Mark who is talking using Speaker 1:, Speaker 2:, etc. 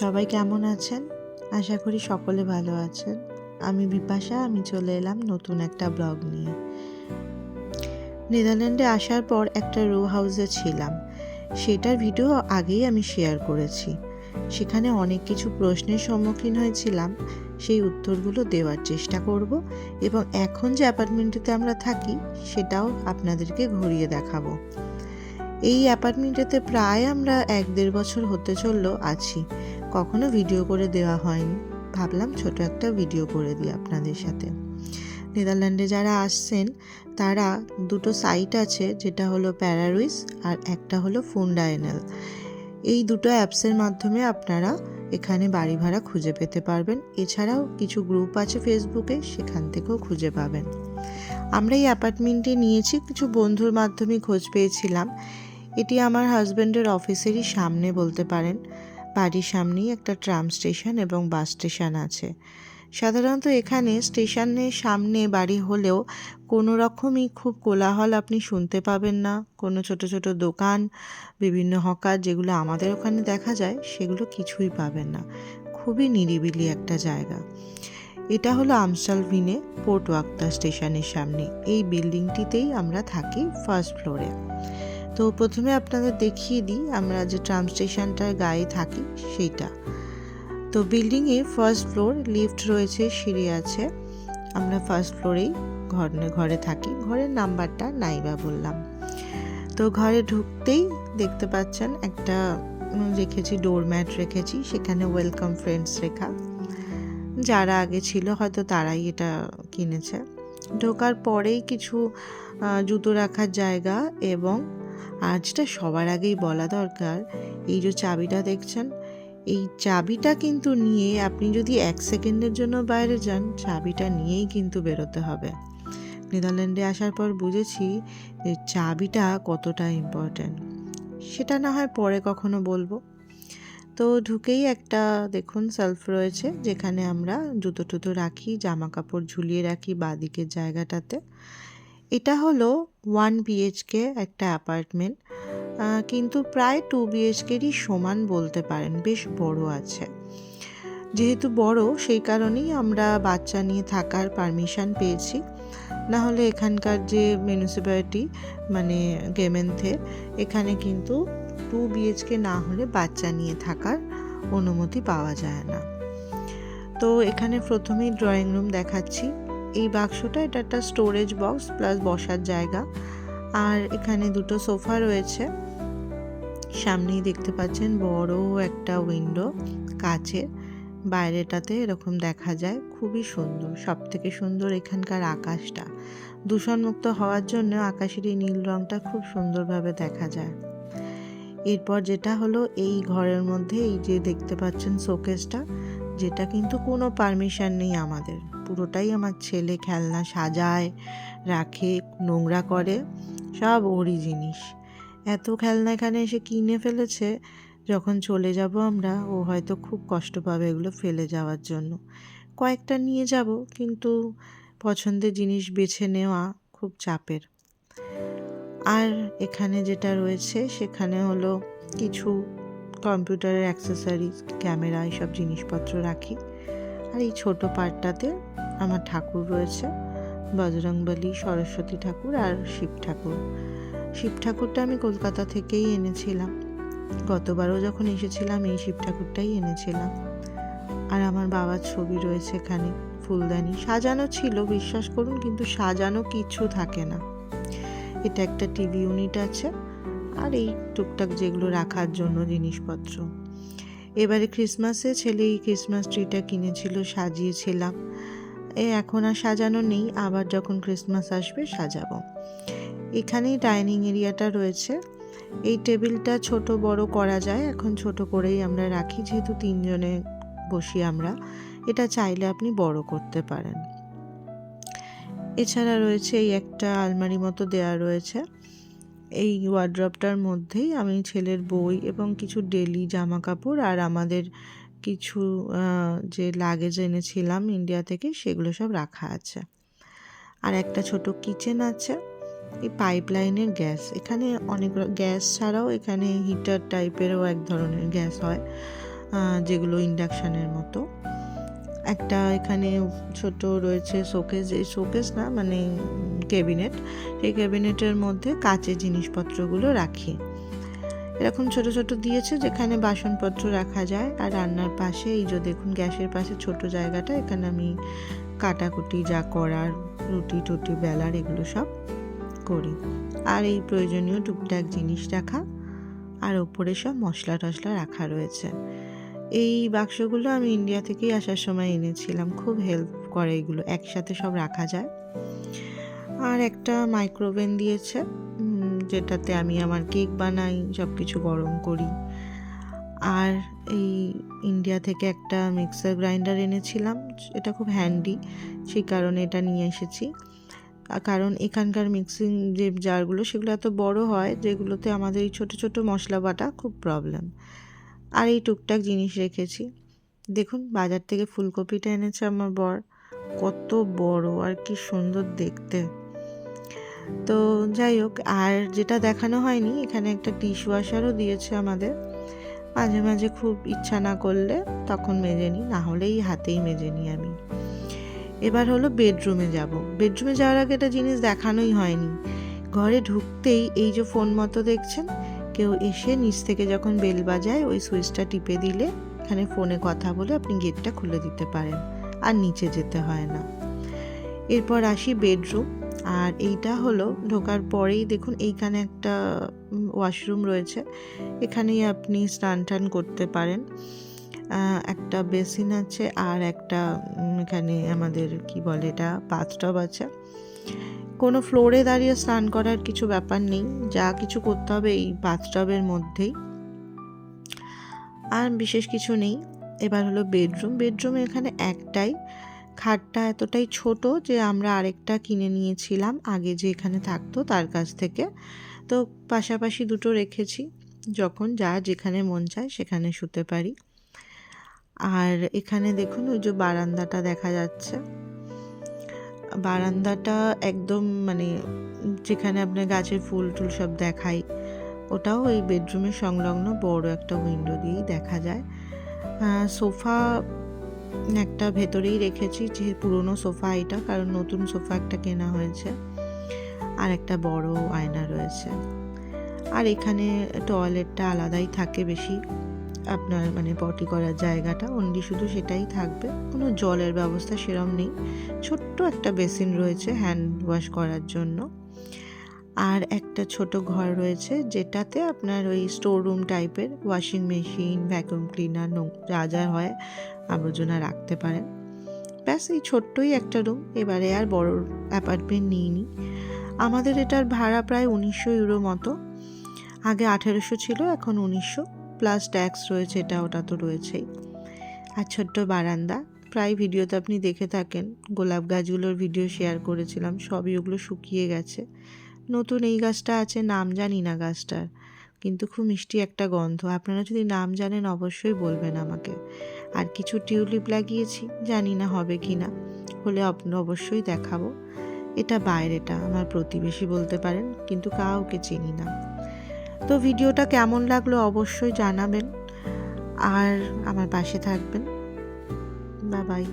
Speaker 1: সবাই কেমন আছেন? আশা করি সকলে ভালো আছেন। আমি বিপাশা, আমি চলে এলাম নতুন একটা ব্লগ নিয়ে। নেদারল্যান্ডে আসার পর একটা রো হাউসে ছিলাম। সেটার ভিডিও আগেই আমি শেয়ার করেছি। সেখানে অনেক কিছু প্রশ্নের সম্মুখীন হয়েছিলাম, সেই উত্তরগুলো দেওয়ার চেষ্টা করব এবং এখন যে অ্যাপার্টমেন্টেতে আমরা থাকি সেটাও আপনাদেরকে ঘুরিয়ে দেখাবো। এই অ্যাপার্টমেন্টেতে প্রায় আমরা 1-1.5 বছর হতে চললো আছি। কখনো ভিডিও করে দেওয়া হয়নি, ভাবলাম ছোট একটা ভিডিও করে দিই আপনাদের সাথে। নেদারল্যান্ডে যারা আসছেন তারা দুটো সাইট আছে, যেটা হলো প্যারারুইস আর একটা হলো ফুন্ডায়েনেল। এই দুটো অ্যাপসের মাধ্যমে আপনারা এখানে বাড়ি ভাড়া খুঁজে পেতে পারবেন। এছাড়াও কিছু গ্রুপ আছে ফেসবুকে, সেখান থেকেও খুঁজে পাবেন। আমরা এই অ্যাপার্টমেন্টে নিয়েছি কিছু বন্ধুর মাধ্যমে, খোঁজ পেয়েছিলাম। এটি আমার হাজব্যান্ডের অফিসেরই সামনে বলতে পারেন। বাড়ির সামনেই একটা ট্রাম স্টেশন এবং বাস স্টেশন আছে। সাধারণত এখানে স্টেশনের সামনে বাড়ি হলেও কোনো রকমই খুব কোলাহল আপনি শুনতে পাবেন না। কোনো ছোট ছোট দোকান, বিভিন্ন হকার যেগুলো আমাদের ওখানে দেখা যায়, সেগুলো কিছুই পাবেন না। খুবই নিরিবিলি একটা জায়গা। এটা হলো আমস্টালভিনে পোর্ট ওয়াক্তা স্টেশনের সামনে। এই বিল্ডিংটিতেই আমরা থাকি, ফার্স্ট ফ্লোরে। তো প্রথমে আপনাদের দেখিয়ে দিই আমরা যে ট্রাম স্টেশনটার গায়ে থাকি সেইটা। তো বিল্ডিংয়ে ফার্স্ট ফ্লোর, লিফট রয়েছে, সিঁড়ি আছে। আমরা ফার্স্ট ফ্লোরেই ঘরে থাকি। ঘরের নাম্বারটা নাইবা বললাম। তো ঘরে ঢুকতেই দেখতে পাচ্ছেন একটা রেখেছি, ডোরম্যাট রেখেছি, সেখানে ওয়েলকাম ফ্রেন্ডস লেখা। যারা আগে ছিল হয়তো তারাই এটা কিনেছে। ঢোকার পরেই কিছু জুতো রাখার জায়গা, এবং আর যেটা সবার আগেই বলা দরকার, এই যে চাবিটা দেখছেন, এই চাবিটা কিন্তু নিয়ে আপনি যদি 1 সেকেন্ডের জন্য বাইরে যান, চাবিটা নিয়েই কিন্তু বেরোতে হবে। নেদারল্যান্ডে আসার পর বুঝেছি যে চাবিটা কতটা ইম্পর্ট্যান্ট। সেটা না হয় পরে কখনো বলবো। তো ঢুকেই একটা দেখুন সেলফ রয়েছে, যেখানে আমরা জুতো টুতো রাখি, জামা কাপড় ঝুলিয়ে রাখি বাঁদিকের জায়গাটাতে। এটা হলো 1 BHK একটা অ্যাপার্টমেন্ট, কিন্তু প্রায় 2 BHKরই সমান বলতে পারেন, বেশ বড় আছে। যেহেতু বড়, সেই কারণেই আমরা বাচ্চা নিয়ে থাকার পারমিশন পেয়েছি। না হলে এখানকার যে মিউনিসিপ্যালিটি মানে গেমেন্থে, এখানে কিন্তু 2 BHK না হলে বাচ্চা নিয়ে থাকার অনুমতি পাওয়া যায় না। তো এখানে প্রথমেই ড্রয়িং রুম দেখাচ্ছি। এই বাক্সটা, এটা একটা স্টোরেজ বক্স প্লাস বসার জায়গা। আর এখানে দুটো সোফা রয়েছে। সামনেই দেখতে পাচ্ছেন বড় একটা উইন্ডো, কাচের। বাইরেটাতে এরকম দেখা যায়, খুবই সুন্দর। সব থেকে সুন্দর এখানকার আকাশটা, দূষণমুক্ত হওয়ার জন্য আকাশের এই নীল রঙটা খুব সুন্দরভাবে দেখা যায়। এরপর যেটা হলো, এই ঘরের মধ্যে এই যে দেখতে পাচ্ছেন শোকেসটা, যেটা কিন্তু কোনো পারমিশন নেই আমাদের। পুরোটাই আমার ছেলে খেলনা সাজায়, রাখে, নোংরা করে, সব ওরই জিনিস। এত খেলনা এখানে এসে কিনে ফেলেছে, যখন চলে যাব আমরা, ও হয়তো খুব কষ্ট পাবে এগুলো ফেলে যাওয়ার জন্য। কয়েকটা নিয়ে যাব, কিন্তু পছন্দের জিনিস বেছে নেওয়া খুব চাপের। আর এখানে যেটা রয়েছে, সেখানে হলো কিছু কম্পিউটারের অ্যাক্সেসরিজ, ক্যামেরা, এইসব জিনিসপত্র রাখি। আর এই ছোট পার্টটাতে আমার ঠাকুর রয়েছে, বজরংবলী, সরস্বতী ঠাকুর আর শিব ঠাকুর। শিব ঠাকুরটা আমি কলকাতা থেকেই এনেছিলাম। গতবারও যখন এসেছিলাম এই শিব ঠাকুরটাই এনেছিলাম। আর আমার বাবার ছবি রয়েছে এখানে, ফুলদানি সাজানো ছিল, বিশ্বাস করুন, কিন্তু সাজানো কিছু থাকে না। এটা একটা টিভি ইউনিট আছে, আর এই টুকটাক যেগুলো রাখার জন্য জিনিসপত্র। এবারে ক্রিসমাসে ছেলে এই ক্রিসমাস ট্রিটা কিনেছিল, সাজিয়েছিলাম। এখন আর সাজানো নেই, আবার যখন ক্রিসমাস আসবে সাজাবো। এখানেই ডাইনিং এরিয়াটা রয়েছে। এই টেবিলটা ছোট বড় করা যায়, এখন ছোট করেই আমরা রাখি, যেহেতু 3 জনে বসি আমরা। এটা চাইলে আপনি বড় করতে পারেন। এছাড়া রয়েছে এই একটা আলমারি মতো দেয়া রয়েছে। এই ওয়ার্ড্রপটার মধ্যেই আমি ছেলের বই এবং কিছু ডেলি জামা কাপড় আর আমাদের কিছু যে লাগেজ এনেছিলাম ইন্ডিয়া থেকে, সেগুলো সব রাখা আছে। আর একটা ছোট কিচেন আছে। এই পাইপলাইনের গ্যাস, এখানে অনেক গ্যাস ছাড়াও এখানে হিটার টাইপেরও এক ধরনের গ্যাস হয়, যেগুলো ইন্ডাকশানের মতো। একটা এখানে ছোট রয়েছে শোকেস, এই শোকেস না মানে ক্যাবিনেট, সেই ক্যাবিনেটের মধ্যে কাচের জিনিসপত্রগুলো রাখি। এরকম ছোট ছোট দিয়েছে যেখানে বাসনপত্র রাখা যায়। আর রান্নার পাশে এই যে দেখুন গ্যাসের পাশে ছোট জায়গাটা, এখানে আমি কাটাকুটি যা করার, রুটি টুটি বেলার, এগুলো সব করি। আর এই প্রয়োজনীয় টুকটাক জিনিস রাখা, আর ওপরে সব মশলা টশলা রাখা রয়েছে। এই বাক্সগুলো আমি ইন্ডিয়া থেকেই আসার সময় এনেছিলাম, খুব হেল্প করে এগুলো, একসাথে সব রাখা যায়। আর একটা মাইক্রোওভেন দিয়েছে, যেটাতে আমি আমার কেক বানাই, সব কিছু গরম করি। আর এই ইন্ডিয়া থেকে একটা মিক্সার গ্রাইন্ডার এনেছিলাম, এটা খুব হ্যান্ডি, সেই কারণে এটা নিয়ে এসেছি। কারণ এখানকার মিক্সিং যে জারগুলো সেগুলো এত বড় হয়, যেগুলোতে আমাদের এই ছোটো ছোটো মশলা বাটা খুব প্রবলেম। আর এই টুকটাক জিনিস রেখেছি। দেখুন বাজার থেকে ফুলকপিটা এনেছে আমার বর, কত বড় আর কি সুন্দর দেখতে। তো যাই হোক, আর যেটা দেখানো হয়নি, এখানে একটা ডিশ ওয়াশারও দিয়েছে আমাদের। মাঝে মাঝে খুব ইচ্ছা না করলে তখন মেজে নিই, না হলেই হাতেই মেজে নিই আমি। এবার হলো বেডরুমে যাব। বেডরুমে যাওয়ার আগে একটা জিনিস দেখানোই হয়নি। ঘরে ঢুকতেই এই যে ফোন মতো দেখছেন, কেউ এসে নিচ থেকে যখন বেল বাজায় ওই সুইচটা টিপে দিলে এখানে ফোনে কথা বলে আপনি গেটটা খুলে দিতে পারেন, আর নিচে যেতে হয় না। এরপর আসি বেডরুম। আর এইটা হলো ঢোকার পরেই দেখুন এইখানে একটা ওয়াশরুম রয়েছে, এখানেই আপনি স্নান টান করতে পারেন। একটা বেসিন আছে, আর একটা এখানে আমাদের কি বলে এটা বাথটব আছে। কোনো ফ্লোরে দাঁড়িয়ে স্নান করার কিছু ব্যাপার নেই, যা কিছু করতে হবে এই বাথটবের মধ্যেই, আর বিশেষ কিছু নেই। এবার হলো বেডরুম। বেডরুমে এখানে একটাই, খাটটা এতটাই ছোট যে আমরা আরেকটা কিনে নিয়েছিলাম আগে যে এখানে থাকতো তার কাছ থেকে, তো পাশাপাশি দুটো রেখেছি, যখন যা যেখানে মন চায় সেখানে শুতে পারি। আর এখানে দেখুন ওই যে বারান্দাটা দেখা যাচ্ছে, বারান্দাটা একদম মানে যেখানে আপনার গাছের ফুল টুল সব দেখাই, ওটাও এই বেডরুমের সংলগ্ন বড় একটা উইন্ডো দিয়েই দেখা যায়। সোফা একটা ভেতরেই রেখেছি, যে পুরনো সোফা এটা, কারণ নতুন সোফা একটা কেনা হয়েছে। আর একটা বড় আয়না রয়েছে। আর এখানে টয়লেটটা আলাদাই থাকে বেশি, আপনার মানে পটি করার জায়গাটা অনলি শুধু সেটাই থাকবে, কোনো জলের ব্যবস্থা সেরম নেই। ছোট্ট একটা বেসিন রয়েছে হ্যান্ড ওয়াশ করার জন্য। আর একটা ছোট ঘর রয়েছে যেটাতে আপনার ওই স্টোর রুম টাইপের, ওয়াশিং মেশিন, ভ্যাকুয়াম ক্লিনার, যা যা হয় আবর্জনা রাখতে পারেন। ব্যাস এই ছোট্টই একটা রুম। এবারে আর বড় অ্যাপার্টমেন্ট নিইনি। আমাদের এটার ভাড়া প্রায় 1900 ইউরো মতো, আগে 1800 ছিল, এখন 1900, প্লাস ট্যাক্স রয়েছে, এটা ওটা তো রয়েছেই। আর ছোট্ট বারান্দা, প্রায় ভিডিওতে আপনি দেখে থাকেন, গোলাপ গাছগুলোর ভিডিও শেয়ার করেছিলাম, সবই ওগুলো শুকিয়ে গেছে। নতুন এই গাছটা আছে, নাম জানি না গাছটার, কিন্তু খুব মিষ্টি একটা গন্ধ। আপনারা যদি নাম জানেন অবশ্যই বলবেন আমাকে। আর কিছু টিউলিপ লাগিয়েছি, জানি না হবে কি না, হলে আপনার অবশ্যই দেখাবো। এটা বাইরেটা আমার প্রতিবেশী বলতে পারেন, কিন্তু কাউকে চিনি না। তো ভিডিওটা কেমন লাগলো অবশ্যই জানাবেন, আর আমার পাশে থাকবেন। Bye bye.